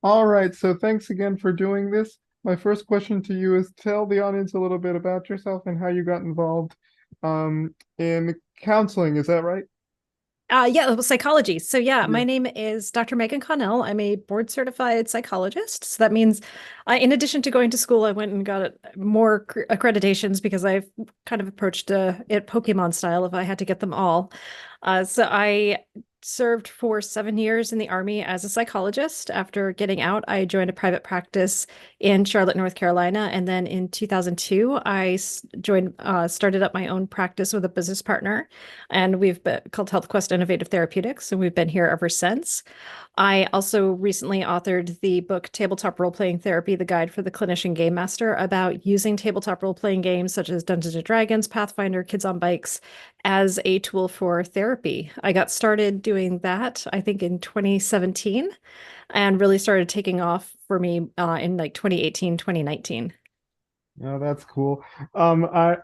All right, so thanks again for doing this. My first question to you is tell the audience a little bit about yourself and how you got involved in counseling. Is that right? Yeah, it was psychology. So yeah, Yeah. my name is Dr. Megan Connell. I'm a board certified psychologist. So that means in addition to going to school, I went and got more accreditations because I've kind of approached it Pokemon style if I had to get them all. So I served for 7 years in the Army as a psychologist. After getting out, I joined a private practice in Charlotte, North Carolina. And then in 2002, started up my own practice with a business partner, and we've been called Health Quest Innovative Therapeutics, and we've been here ever since. I also recently authored the book Tabletop Role Playing Therapy, the guide for the clinician game master, about using tabletop role playing games such as Dungeons and Dragons, Pathfinder, Kids on Bikes as a tool for therapy. I got started doing that, I think, in 2017, and really started taking off for me in like 2018, 2019. Oh, that's cool. I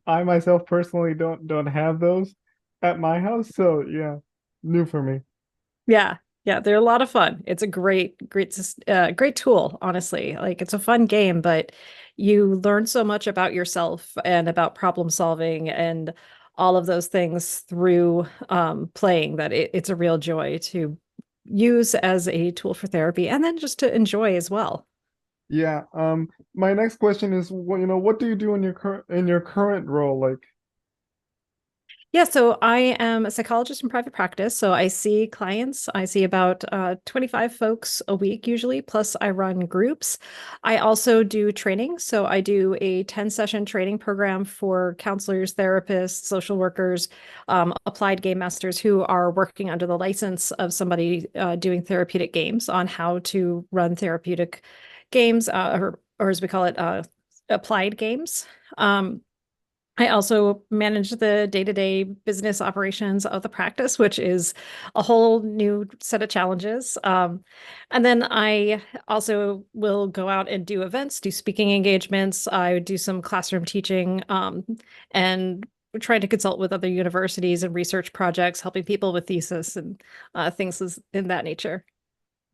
myself personally don't have those at my house, so yeah, new for me. Yeah. Yeah, they're a lot of fun. It's a great tool, honestly. Like it's a fun game, but you learn so much about yourself and about problem solving and all of those things through playing that it's a real joy to use as a tool for therapy and then just to enjoy as well. Yeah. My next question is, what do you do in your current role? Like, Yeah, so I am a psychologist in private practice. So I see clients. I see about 25 folks a week usually, plus I run groups. I also do training. So I do a 10-session training program for counselors, therapists, social workers, applied game masters who are working under the license of somebody doing therapeutic games on how to run therapeutic games, or as we call it, applied games. Um, I also manage the day-to-day business operations of the practice, which is a whole new set of challenges. And then I also will go out and do events, do speaking engagements. I do some classroom teaching, and trying to consult with other universities and research projects, helping people with thesis and in that nature.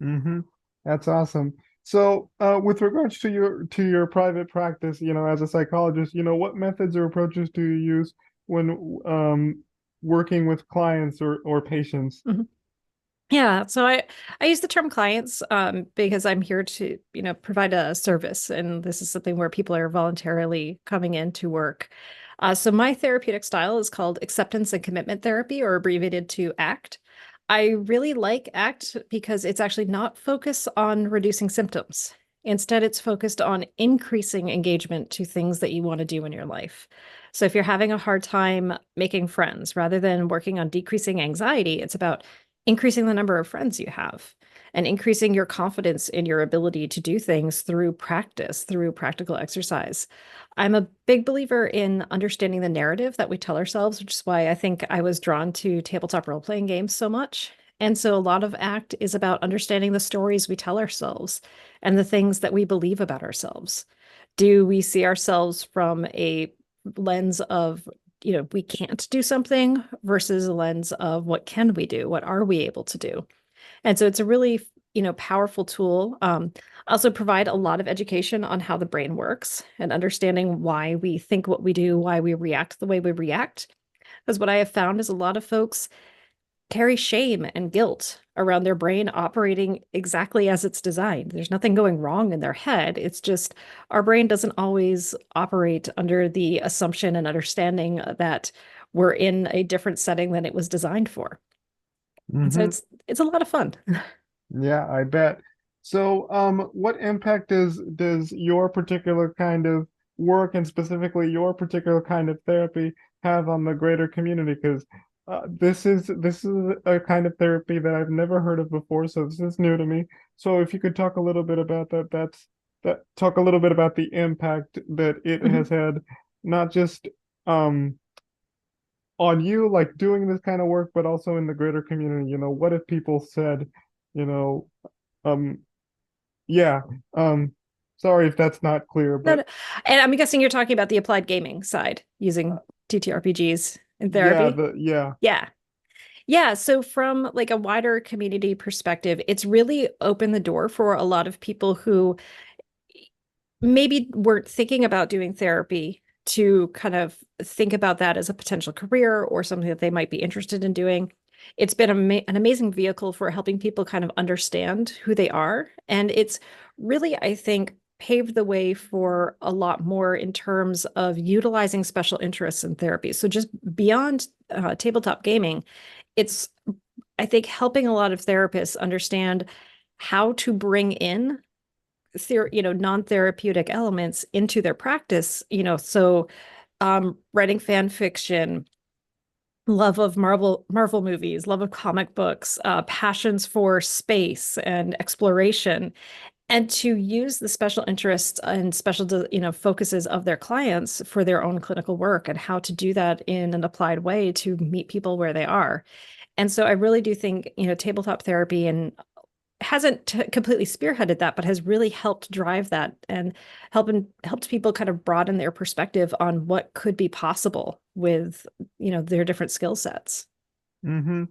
mm-hmm, that's awesome. So, with regards to your private practice, as a psychologist, what methods or approaches do you use when working with clients or patients? Mhm. Yeah, so I use the term clients because I'm here to, provide a service, and this is something where people are voluntarily coming in to work. So my therapeutic style is called acceptance and commitment therapy, or abbreviated to ACT. I really like ACT because it's actually not focused on reducing symptoms. Instead, it's focused on increasing engagement to things that you want to do in your life. So if you're having a hard time making friends, rather than working on decreasing anxiety, it's about increasing the number of friends you have and increasing your confidence in your ability to do things through practice, through practical exercise. I'm a big believer in understanding the narrative that we tell ourselves, which is why I think I was drawn to tabletop role playing games so much. And so a lot of ACT is about understanding the stories we tell ourselves and the things that we believe about ourselves. Do we see ourselves from a lens of, we can't do something versus a lens of what can we do? What are we able to do? And so it's a really, powerful tool. Also provide a lot of education on how the brain works and understanding why we think what we do, why we react the way we react. Because what I have found is a lot of folks carry shame and guilt around their brain operating exactly as it's designed. There's nothing going wrong in their head. It's just our brain doesn't always operate under the assumption and understanding that we're in a different setting than it was designed for. And so Mm-hmm. it's a lot of fun. Yeah, I bet. So, what impact does your particular kind of work and specifically your particular kind of therapy have on the greater community? Because this is a kind of therapy that I've never heard of before, so this is new to me. So, if you could talk a little bit about talk a little bit about the impact that it has Mhm. had, not just um on you, like doing this kind of work, but also in the greater community. What if people said, you know, um, yeah. Um, sorry if that's not clear, No, but no. And I'm guessing you're talking about the applied gaming side using TTRPGs in yeah, therapy. the yeah. Yeah. Yeah, so from like a wider community perspective, it's really opened the door for a lot of people who maybe weren't thinking about doing therapy to kind of think about that as a potential career or something that they might be interested in doing. It's been an amazing vehicle for helping people kind of understand who they are. And it's really, I think, paved the way for a lot more in terms of utilizing special interests in therapy. So just beyond tabletop gaming, it's, I think, helping a lot of therapists understand how to bring in non-therapeutic elements into their practice, so writing fan fiction, love of Marvel movies, love of comic books, passions for space and exploration, and to use the special interests and special, focuses of their clients for their own clinical work and how to do that in an applied way to meet people where they are. And so I really do think, tabletop therapy and hasn't completely spearheaded that, but has really helped drive that and helped people kind of broaden their perspective on what could be possible with, their different skill sets. Mm-hmm.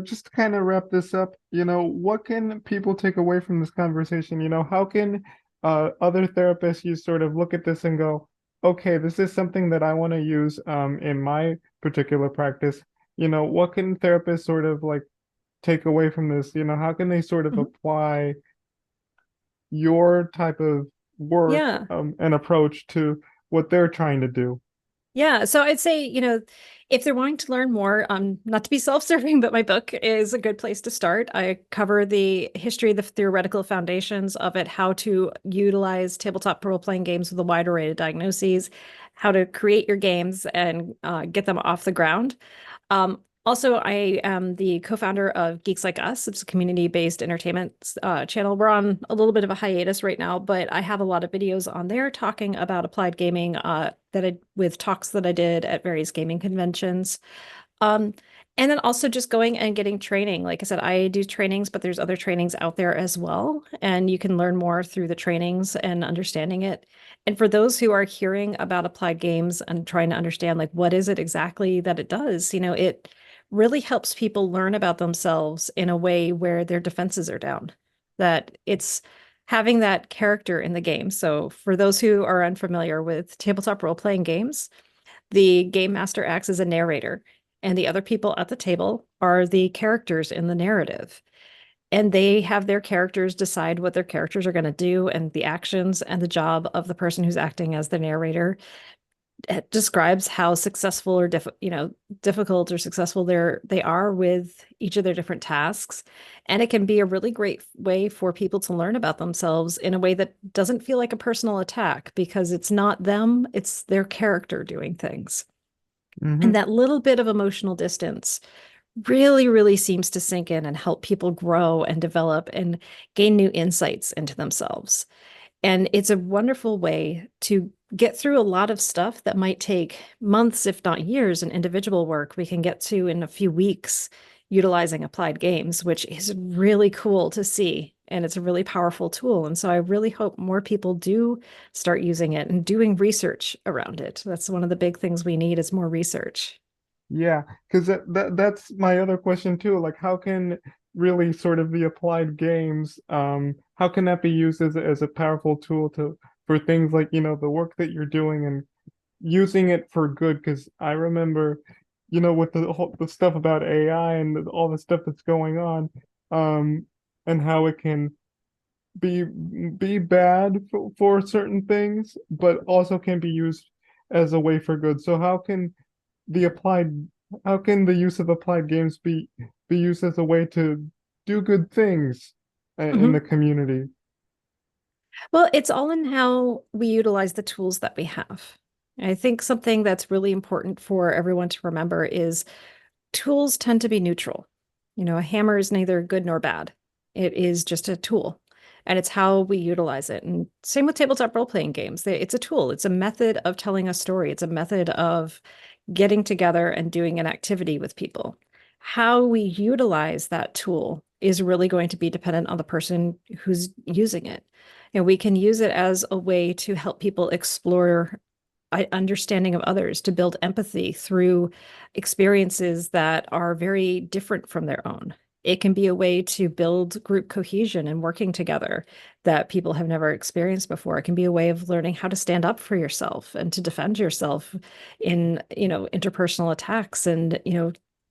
Just to kind of wrap this up, what can people take away from this conversation? How can other therapists you sort of look at this and go, okay, this is something that I want to use in my particular practice. What can therapists sort of like take away from this? How can they sort of Mhm. apply your type of work Yeah. and approach to what they're trying to do? Yeah, so I'd say, if they're wanting to learn more, not to be self-serving, but my book is a good place to start. I cover the history, the theoretical foundations of it, how to utilize tabletop role-playing games with a wide array of diagnoses, how to create your games and get them off the ground. Also, I am the co-founder of Geeks Like Us. It's a community-based entertainment channel. We're on a little bit of a hiatus right now, but I have a lot of videos on there talking about applied gaming with talks that I did at various gaming conventions. Um, and then also just going and getting training. Like I said, I do trainings, but there's other trainings out there as well. And you can learn more through the trainings and understanding it. And for those who are hearing about applied games and trying to understand, like, what is it exactly that it does, it really helps people learn about themselves in a way where their defenses are down, that it's having that character in the game. So for those who are unfamiliar with tabletop role-playing games, the game master acts as a narrator, and the other people at the table are the characters in the narrative. And they have their characters decide what their characters are going to do, and the actions and the job of the person who's acting as the narrator. It describes how successful or difficult or successful they are with each of their different tasks. And it can be a really great way for people to learn about themselves in a way that doesn't feel like a personal attack because it's not them, it's their character doing things. And Mm-hmm. that little bit of emotional distance really, really seems to sink in and help people grow and develop and gain new insights into themselves. And it's a wonderful way to get through a lot of stuff that might take months, if not years, in individual work. We can get to in a few weeks utilizing applied games, which is really cool to see. And it's a really powerful tool. And so I really hope more people do start using it and doing research around it. That's one of the big things we need is more research. Yeah, because that's my other question too. Like, how can really sort of the applied games, how can that be used as a powerful tool to for things like, the work that you're doing and using it for good? Because I remember, with the stuff about AI and all the stuff that's going on, um, and how it can be be bad for certain things, but also can be used as a way for good. So the applied how can the use of applied games be used as a way to do good things in the Mhm. community? Well, it's all in how we utilize the tools that we have. I think something that's really important for everyone to remember is tools tend to be neutral. A hammer is neither good nor bad. It is just a tool, and it's how we utilize it. And same with tabletop role-playing games. It's a tool. It's a method of telling a story. It's a method of getting together and doing an activity with people. How we utilize that tool is really going to be dependent on the person who's using it. And we can use it as a way to help people explore understanding of others, to build empathy through experiences that are very different from their own. It can be a way to build group cohesion and working together that people have never experienced before. It can be a way of learning how to stand up for yourself and to defend yourself in, interpersonal attacks and,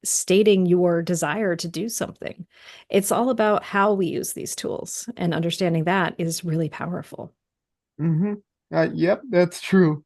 stating your desire to do something. It's all about how we use these tools, and understanding that is really powerful. Mm-hmm. Yep, that's true.